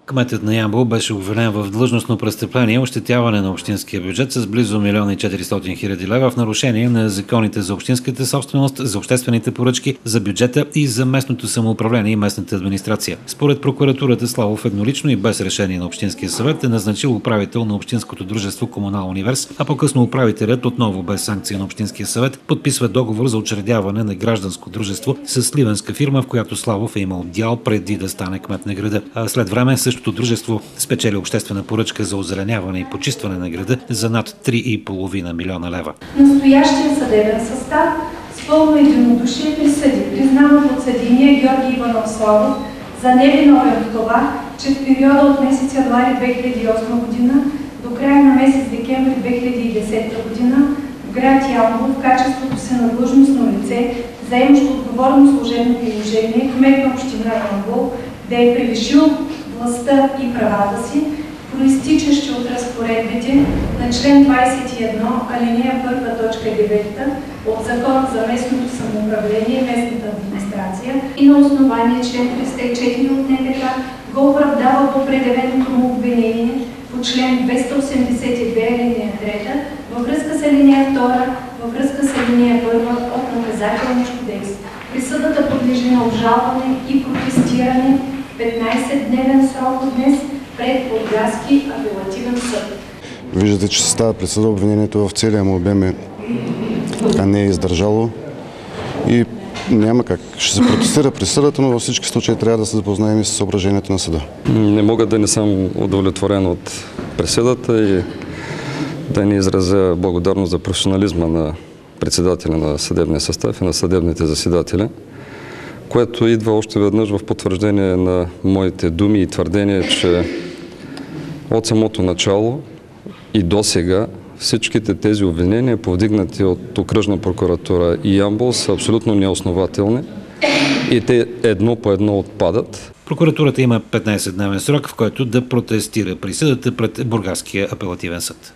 Кметът на Ямбол беше обвинен в длъжностно престъпление и ощетяване на общинския бюджет с близо 1 400 000 лева в нарушение на законите за общинската собственост, за обществените поръчки, за бюджета и за местното самоуправление и местната администрация. Според прокуратурата, Славов еднолично и без решение на Общинския съвет е назначил управител на Общинското дружество Комунал Универс, а по-късно управителят, отново без санкция на Общинския съвет, подписва договор за учредяване на гражданско дружество с сливенска фирма, в която Славов е имал дял преди да стане кмет на града. А след време същото дружество спечели обществена поръчка за озеленяване и почистване на града за над 3,5 милиона лева. Настоящия съдебен състав с пълно единодушие присъди признава подсъдимия Георги Иванов Славов за невиновен в това, че в периода от месец януари 2008 година до края на месец декември 2010 година в град Ямбол в качеството си на длъжностно лице, заемащо отговорно служебно положение, кмет на община Ямбол, да е превишил властта и правата си, произтичащи от разпоредбите на член 21, алинея 1, точка 9 от Закона за местното самоуправление и местната администрация и на основание член 304 от НПК го оправдава по предявеното му обвинение по член 282, алинея 3 във връзка с алинея 2, във връзка с алинея 1 от Наказателния кодекс. Присъдата подлежи на обжалване и протестиране в 15-дневен срок от днес пред Бургаски апелативен съд. Виждате, че се става присъда, обвинението в целия му обем не е издържало и няма как. Ще се протестира присъдата, но във всички случаи трябва да се запознаем и с съображението на съда. Не мога да не съм удовлетворен от присъдата и да не изразя благодарност за професионализма на председателя на съдебния състав и на съдебните заседатели, което идва още веднъж в потвърждение на моите думи и твърдения, че от самото начало и до сега всичките тези обвинения, повдигнати от Окръжна прокуратура и Ямбол, са абсолютно неоснователни и те едно по едно отпадат. Прокуратурата има 15-дневен срок, в който да протестира присъдата пред Бургаския апелативен съд.